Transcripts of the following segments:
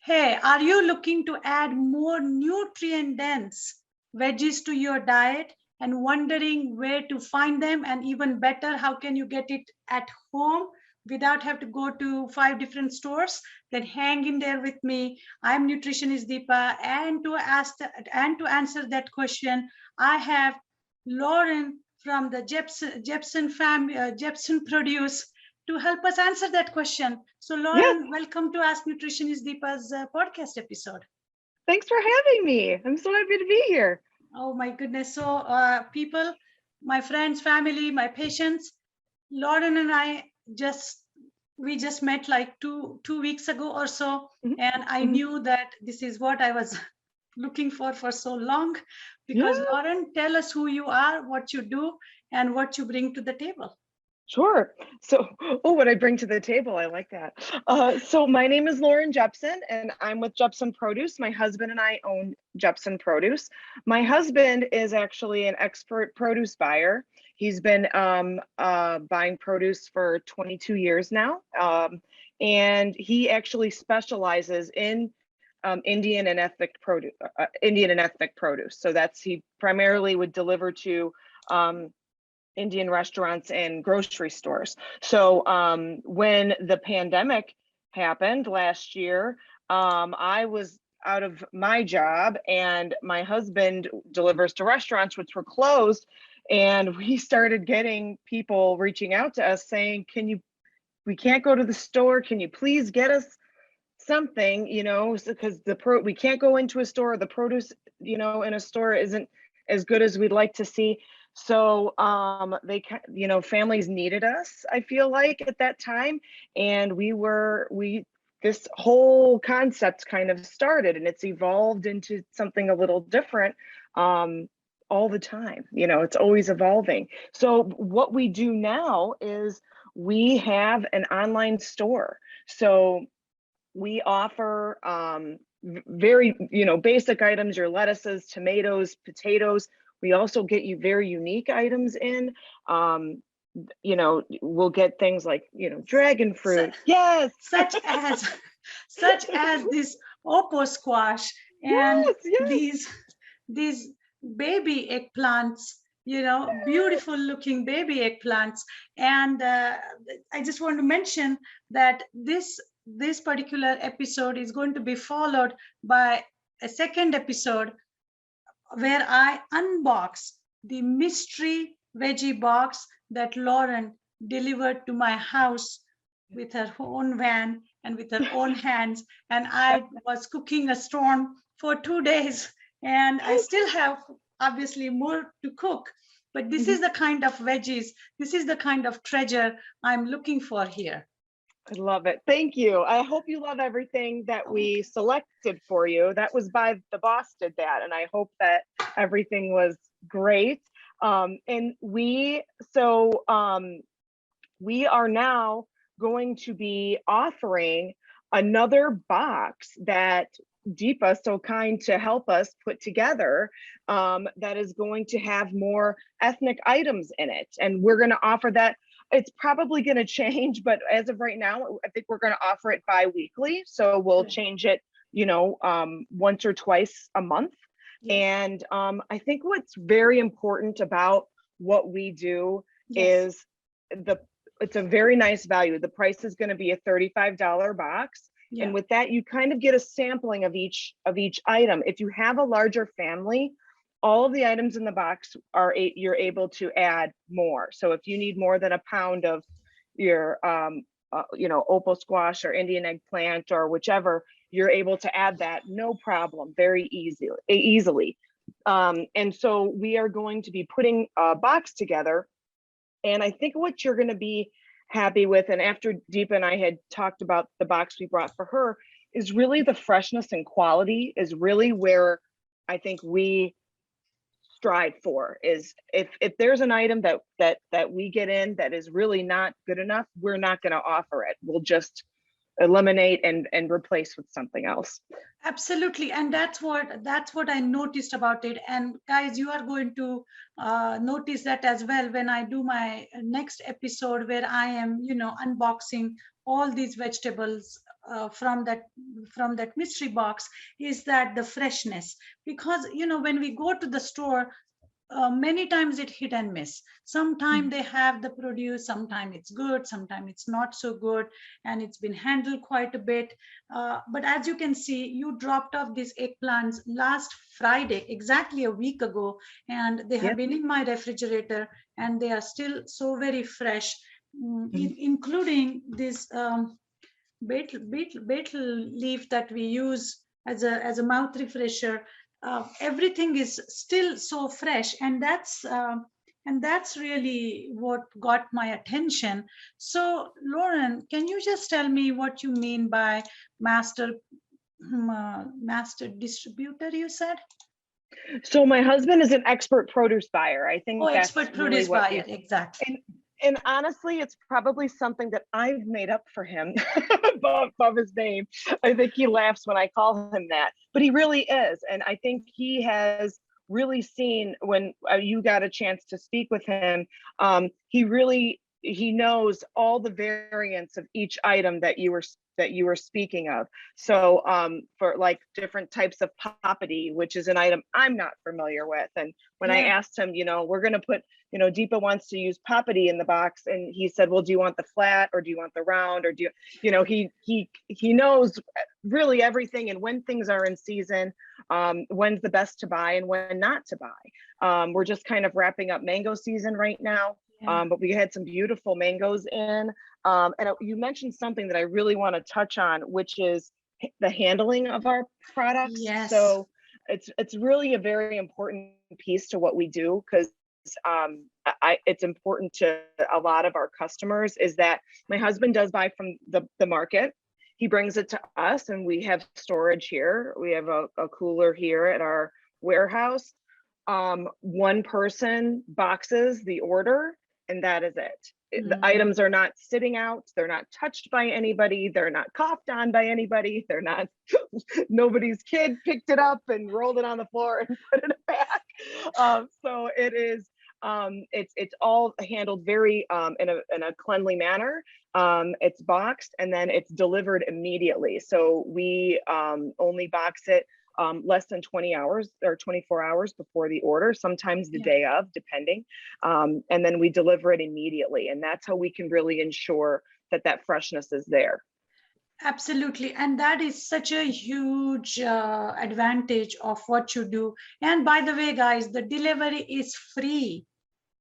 Hey, are you looking to add more nutrient dense veggies to your diet and wondering where to find them, and even better, how can you get it at home without have to go to 5 different stores? Then hang in there with me. I'm nutritionist Deepa, and to answer that question, I have Lauren from the Jepsen family, Jepsen Produce, to help us answer that question. So, Yes, Lauren, welcome to Ask Nutritionist Deepa's podcast episode. thanks for having me. I'm so happy to be here. Oh my goodness! So, people, my friends, family, my patients, Lauren and I just we just met like two weeks ago or so, Mhm, and I mhm. knew that this is what I was looking for so long. Yeah, Because Lauren, tell us who you are, what you do, and what you bring to the table. sure. So, oh, what I bring to the table, I like that. So my name is Lauren Jepsen, and I'm with Jepsen Produce. My husband and I own Jepsen Produce. My husband is actually an expert produce buyer. He's been buying produce for 22 years now, and he actually specializes in Indian and ethnic produce. So that's he primarily would deliver to um, Indian restaurants and grocery stores. So when the pandemic happened last year, I was out of my job, and my husband delivers to restaurants which were closed. And we started getting people reaching out to us saying, we can't go to the store. Can you please get us something, because we can't go into a store. The produce, in a store isn't as good as we'd like to see. So families needed us, I feel like, at that time. And we this whole concept kind of started, and it's evolved into something a little different all the time. It's always evolving. So what we do now is we have an online store. So we offer very, basic items, your lettuces, tomatoes, potatoes. We also get you very unique items in. We'll get things like, dragon Su- fruit. Yes. Such as this oppo squash and Yes, yes. these baby eggplants, beautiful looking baby eggplants. And I just want to mention that this particular episode is going to be followed by a second episode where I unbox the mystery veggie box that Lauren delivered to my house with her own van and with her own hands. And I was cooking a storm for 2 days, and I still have obviously more to cook. But this Mhm. is the kind of veggies, this is the kind of treasure I'm looking for here. I love it. Thank you. I hope you love everything that we selected for you. That was by the boss did that, and I hope that everything was great. And we are now going to be offering another box that Deepa so kind to help us put together, that is going to have more ethnic items in it. And we're going to offer that. It's probably going to change, but as of right now, I think we're going to offer it bi-weekly. So we'll change it, once or twice a month. Yes. And I think what's very important about what we do Yes. is it's a very nice value. The price is going to be a $35 box. Yeah. And with that, you kind of get a sampling of each item. If you have a larger family, all of the items in the box you're able to add more. So if you need more than a pound of your opal squash or Indian eggplant or whichever, you're able to add that, no problem, very easily. And so we are going to be putting a box together. And I think what you're going to be happy with, and after Deepa and I had talked about the box we brought for her, is really the freshness and quality is really where I think we strive for. Is if there's an item that we get in that is really not good enough, we're not going to offer it. We'll just eliminate and replace with something else. Absolutely, and that's what I noticed about it. And guys, you are going to notice that as well when I do my next episode, where I am, unboxing all these vegetables from that mystery box is that the freshness. Because when we go to the store, many times it hit and miss. Sometimes they have the produce, sometimes it's good, sometimes it's not so good, and it's been handled quite a bit. But as you can see, you dropped off these eggplants last Friday, exactly a week ago, and they have Yep. been in my refrigerator, and they are still so very fresh, including this betel leaf that we use as a mouth refresher. Everything is still so fresh, and that's really what got my attention. So Lauren, can you just tell me what you mean by master master distributor, you said? So my husband is an expert produce buyer. I Oh, think that's expert really produce what buyer, exactly. and honestly, it's probably something that I've made up for him above his name. I think he laughs when I call him that, but he really is. And I think he has really seen when you got a chance to speak with him. He knows all the variants of each item that you were speaking of. So for like different types of poppity, which is an item I'm not familiar with. And when I asked him, we're going to put, Deepa wants to use poppity in the box, and he said, well, do you want the flat or do you want the round, or do you, he knows really everything and when things are in season, when's the best to buy and when not to buy. We're just kind of wrapping up mango season right now. But we had some beautiful mangoes in. And you mentioned something that I really want to touch on, which is the handling of our products. Yes. So it's really a very important piece to what we do, because it's important to a lot of our customers, is that my husband does buy from the market. He brings it to us, and we have storage here. We have a cooler here at our warehouse. One person boxes the order, and that is it. The items are not sitting out. They're not touched by anybody. They're not coughed on by anybody. They're not, nobody's kid picked it up and rolled it on the floor and put it back. So it is, it's all handled very in a cleanly manner. It's boxed and then it's delivered immediately. So we only box it less than 20 hours or 24 hours before the order, sometimes the day of, depending. And then we deliver it immediately. And that's how we can really ensure that freshness is there. Absolutely. And that is such a huge advantage of what you do. And by the way, guys, the delivery is free.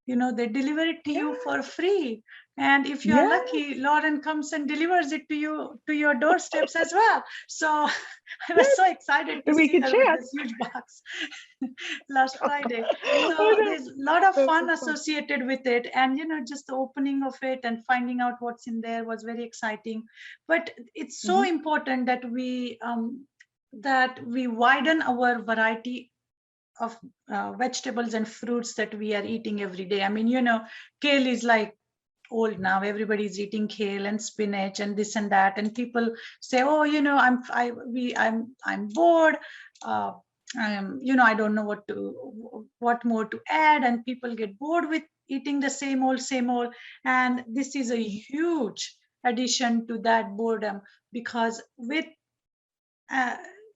They deliver it to you for free. And if you are lucky, Lauren comes and delivers it to you, to your doorsteps as well. So I was so excited to see her with this huge box last Friday. So there's a lot of fun associated with it. And, just the opening of it and finding out what's in there was very exciting. But it's so important that we widen our variety of vegetables and fruits that we are eating every day. I mean, kale is like old now. Everybody's eating kale and spinach and this and that, and people say, "Oh, I'm bored. I don't know what more to add," and people get bored with eating the same old. And this is a huge addition to that boredom, because with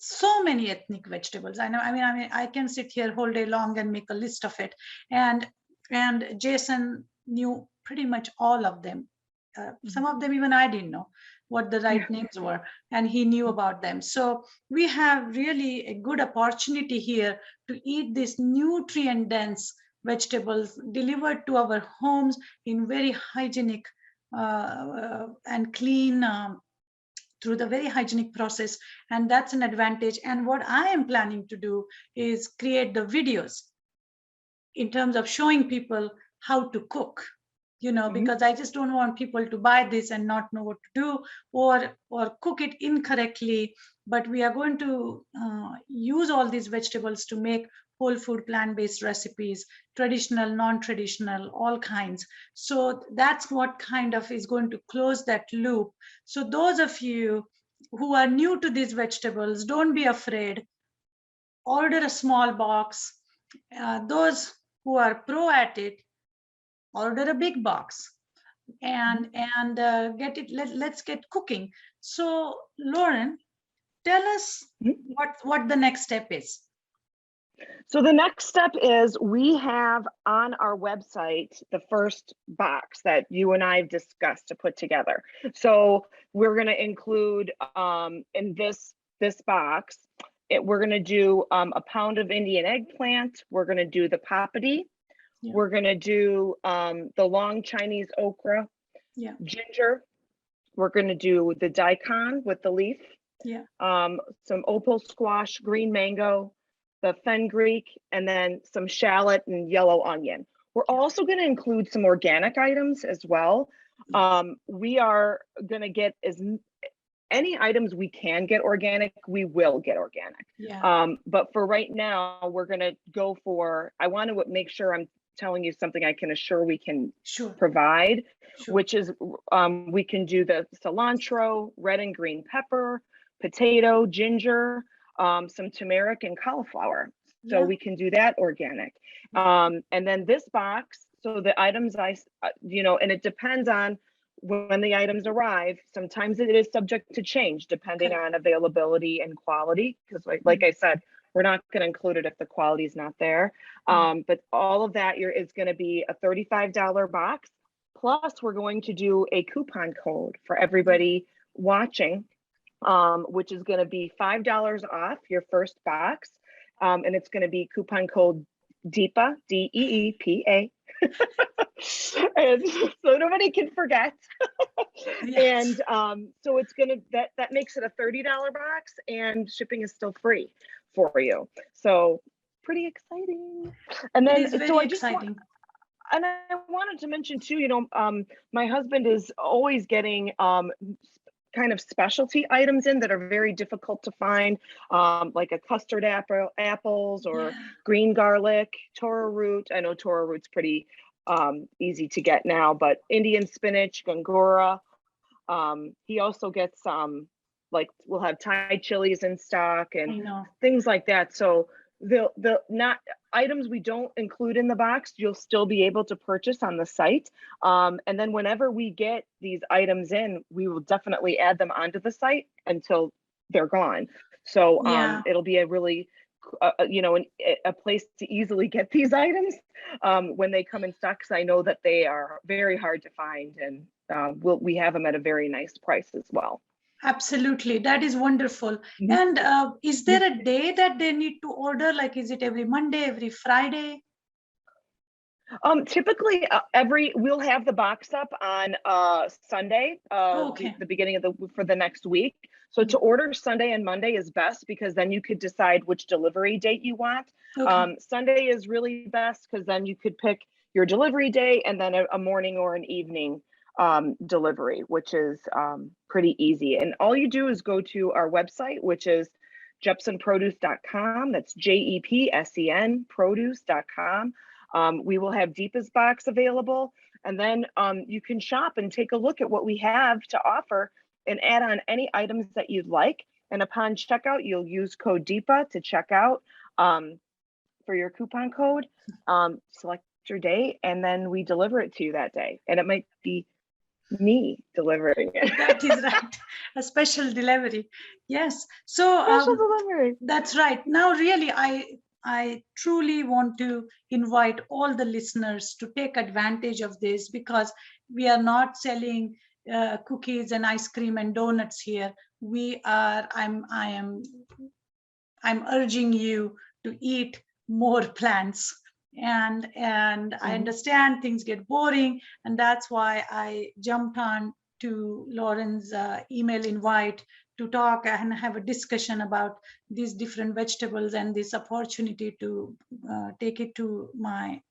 so many ethnic vegetables. I mean, I can sit here whole day long and make a list of it. And Jason knew pretty much all of them. Some of them even I didn't know what the right names were, and he knew about them. So we have really a good opportunity here to eat these nutrient dense vegetables delivered to our homes in very hygienic and clean through the very hygienic process. And that's an advantage. And what I am planning to do is create the videos in terms of showing people how to cook, because I just don't want people to buy this and not know what to do, or cook it incorrectly. But we are going to use all these vegetables to make whole food plant-based recipes, traditional, non-traditional, all kinds. So that's what kind of is going to close that loop. So those of you who are new to these vegetables, don't be afraid. Order a small box. Those who are pro at it, order a big box. and get it. Let's get cooking. So, Lauren, tell us what the next step is. So the next step is we have on our website the first box that you and I have discussed to put together. So we're going to include in this box, we're going to do a pound of Indian eggplant. We're going to do the papadi. Yeah. We're going to do the long Chinese okra, Yeah. ginger. We're going to do the daikon with the leaf. Yeah. Some opal squash, green mango, the fenugreek, and then some shallot and yellow onion. We're also going to include some organic items as well. We are going to get any items we can get organic, we will get organic. Yeah. But for right now, we're going to go for, I want to make sure I'm telling you something I can assure we can provide, which is we can do the cilantro, red and green pepper, potato, ginger, some turmeric and cauliflower. So we can do that organic. And then this box, so the items and it depends on when the items arrive. Sometimes it is subject to change depending on availability and quality, because like I said, we're not going to include it if the quality is not there. But all of that is going to be a $35 box. Plus, we're going to do a coupon code for everybody watching, which is going to be $5 off your first box. And it's going to be coupon code DEEPA, DEEPA. And so nobody can forget. Yes. And so it's gonna that makes it a $30 box, and shipping is still free for you. So pretty exciting. And then so exciting. And I wanted to mention too, my husband is always getting kind of specialty items in that are very difficult to find, like a custard apples or green garlic, toro root. I know toro root's pretty easy to get now, but Indian spinach, gangura. He also gets like we'll have Thai chilies in stock and things like that. So the not items we don't include in the box, you'll still be able to purchase on the site. And then whenever we get these items in, we will definitely add them onto the site until they're gone. So it'll be a really a place to easily get these items when they come in stock, because I know that they are very hard to find, and we have them at a very nice price as well. Absolutely, that is wonderful. And is there a day that they need to order? Like, is it every Monday, every Friday? Typically we'll have the box up on Sunday, the beginning of for the next week. So to order Sunday and Monday is best, because then you could decide which delivery date you want. Sunday is really best because then you could pick your delivery day and then a morning or an evening delivery, which is pretty easy. And all you do is go to our website, which is jepsenproduce.com. That's JEPSEN produce.com. We will have Deepa's box available, and then you can shop and take a look at what we have to offer and add on any items that you'd like. And upon checkout, you'll use code Deepa to check out for your coupon code, select your day, and then we deliver it to you that day. And it might be me delivering it. That is right. A special delivery. Yes. So special delivery. That's right. Now, really, I truly want to invite all the listeners to take advantage of this, because we are not selling cookies and ice cream and donuts here. I'm urging you to eat more plants. And I understand things get boring, and that's why I jumped on to Lauren's email invite to talk and have a discussion about these different vegetables and this opportunity to take it to my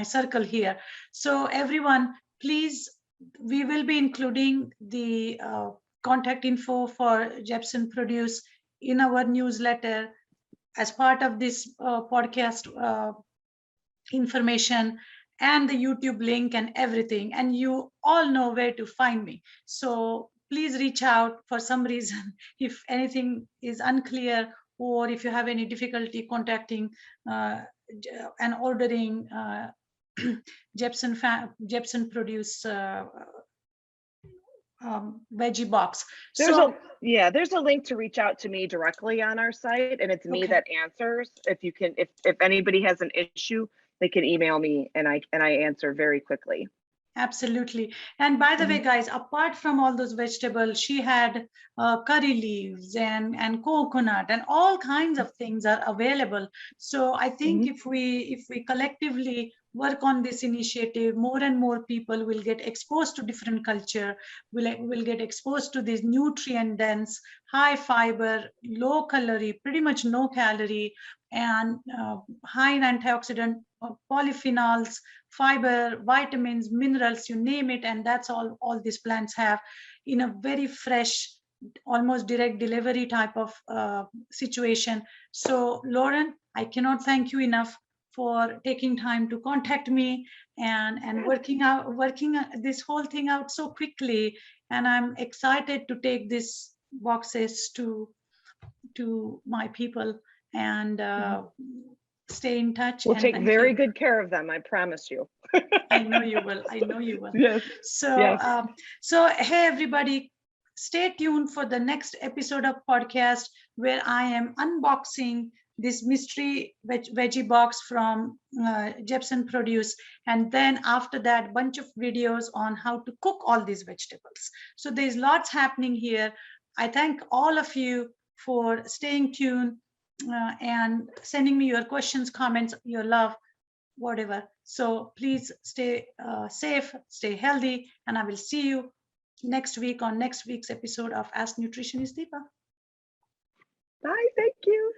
circle here. So everyone, please, we will be including the contact info for Jepsen Produce in our newsletter as part of this podcast information, and the YouTube link and everything. And you all know where to find me. So please reach out for some reason if anything is unclear, or if you have any difficulty contacting and ordering Jepsen Produce veggie box. There's So there's a link to reach out to me directly on our site, and it's me okay. that answers. If anybody has an issue, they can email me, and I answer very quickly. Absolutely. And by the way, guys, apart from all those vegetables, she had curry leaves and coconut and all kinds of things are available. So I think if we collectively work on this initiative, more and more people will get exposed to different culture, will get exposed to this nutrient dense, high fiber, low calorie, pretty much no calorie, and high in antioxidant, polyphenols, fiber, vitamins, minerals, you name it, and that's all these plants have in a very fresh, almost direct delivery type of situation. So Lauren, I cannot thank you enough for taking time to contact me and working this whole thing out so quickly. And I'm excited to take these boxes to my people and stay in touch. We'll and take thank very you. good care of them, I promise you. I know you will. I know you will. Yes. So, Yes. so hey everybody, stay tuned for the next episode of podcast where I am unboxing this mystery veggie box from Jepsen Produce, and then after that, bunch of videos on how to cook all these vegetables. So there's lots happening here. I thank all of you for staying tuned and sending me your questions, comments, your love, whatever. So please stay safe, stay healthy, and I will see you next week on next week's episode of Ask Nutritionist Deepa. Bye, thank you.